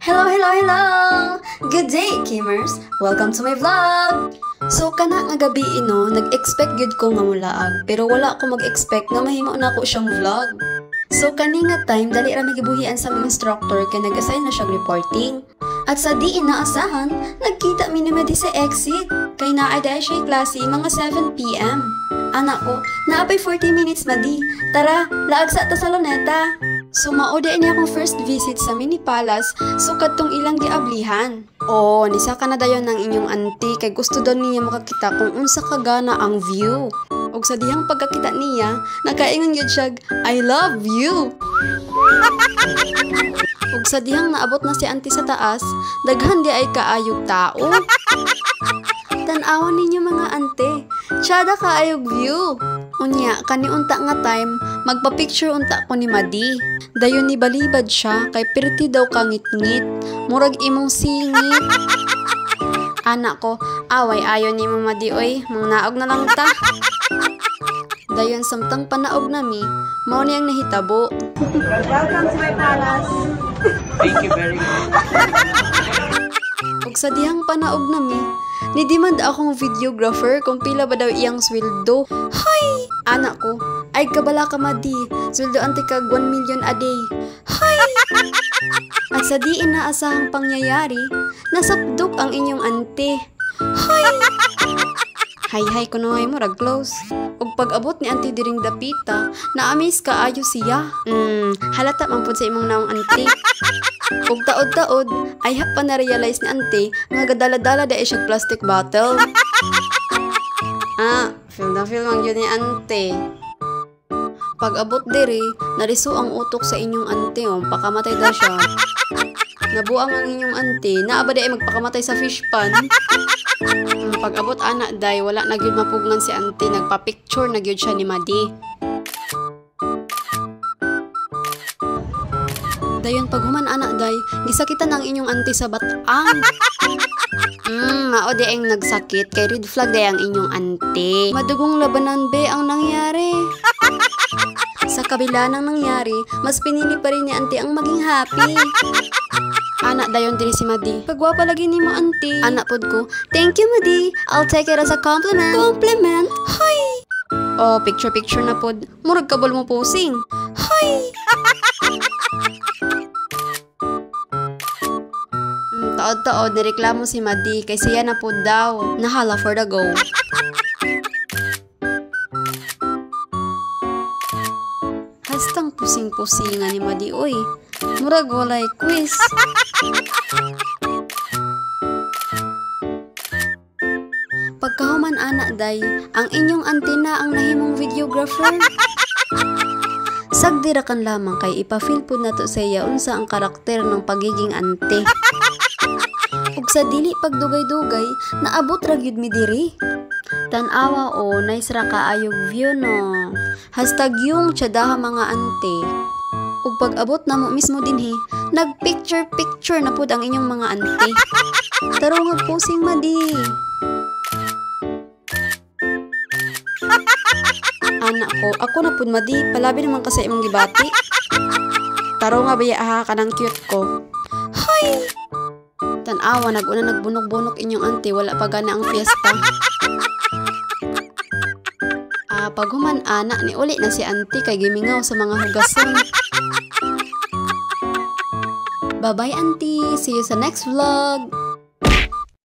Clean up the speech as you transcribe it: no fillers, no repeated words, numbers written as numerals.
Hello, hello, hello! Good day, Kimers! Welcome to my vlog! So, kana nga gabi nag-expect gud ko nga mulaag, pero wala ko mag-expect nga mahimo na ako siyang vlog. So, kani nga time, dali ra magibuhian sa mga instructor kay nag-assign na siyang reporting. At sa di inaasahan, nagkita mi ni Madi sa exit, kay naay dahil siya klase mga 7 p.m. Anak ko, naapay 40 minutes Madi, tara, laag sa ta sa Luneta. So, maode niya akong first visit sa Mini Palace, so kadtong ilang giablihan. Oh, nisa ka na dayon ng inyong auntie, kay gusto daw niya makakita kung unsa kagana ang view. Og sa dihang pagkakita niya, nakaingon gyud siya, I love you! Ug sa dihang naabot na si auntie sa taas, daghan di ay kaayog tao. Tan-awan ninyo mga ante, tsada kaayog view. Unya, kaniunta nga time, magpa-picture unta ko ni Madi. Dayon ni balibad siya, kay pirti daw kangit-ngit, murag imong singit. Anak ko, away ayon ni mo Madi oy, mang naog na lang ta. Dayon samtang panaog nami, mao niyang nahitabo. Welcome to my palace. Thank you very much. Ug sa dihang panaog nami, ni-demand akong videographer kung pila ba daw iyang sweldo. Hay! Anak ko, ay kabala ka Madi, sweldo ante kag 1 million a day. Hay! At sa di inaasahang pangyayari, nasapdok ang inyong ante. Hay! Hay kunoy mo rag close. Ug pag-abot ni auntie diring dapita, na-amaze kaayo siya. Halata man pud sa imong naong auntie. Ug taod-taod ay pa na-realize ni auntie nga gadala-dala da siya plastic bottle. Feel man yun ni auntie. Pag-abot diri, nariso ang utok sa inyong auntie pakamatay daw siya. Nabuang ang inyong auntie, naa ba ay magpakamatay sa fish pan? Pag-abot anak day, wala na gyud mapugngan si auntie, nagpa-picture na gyud siya ni Madi. Dayon paghuman anak day, gisakitan ang inyong auntie sa batang. Mao di ang nagsakit, kay red flag day ang inyong auntie. Madugong labanan be ang nangyari. Sa kabila ng nangyari, mas pinili pa rin ni auntie ang maging happy. Anak dayon diri si Madi. Kagwapa lagi ni mo auntie. Anak pod ko, thank you Madi. I'll take it as a compliment. Compliment? Hay! Oh, picture na pod. Murag kabol mo posing. Hay! Taod-taod, nireklamo si Madi kay siya na pod daw. Nahala for the go. Hastang pusing-pusingan ni Madi, oy. Murag walay quiz. Pagkahuman anak day, ang inyong antina ang nahimong videographer. Sagdira kan lamang kay ipafeel po na to sa iya unsa ang karakter ng pagiging ante. Ug sa dili pagdugay-dugay, naabot ra gyud mi diri. Tan-awa nice ra kaayog view no. Hashtag yung tsadaha mga ante. Ug pag-abot na mo mismo dinhi, nag-picture na pud ang inyong mga ante. Taro nga posing Madi. Anak ko, ako na pud Madi, palabi naman kasi imong gibati. Taro nga baya aha ka ng cute ko. Hay! Tan-awa, nag-una nagbunok-bunok inyong ante, wala pa gana ang fiesta. Paghuman anak ni uli na si auntie kay gimingaw sa mga hugason. Bye-bye auntie, see you sa next vlog.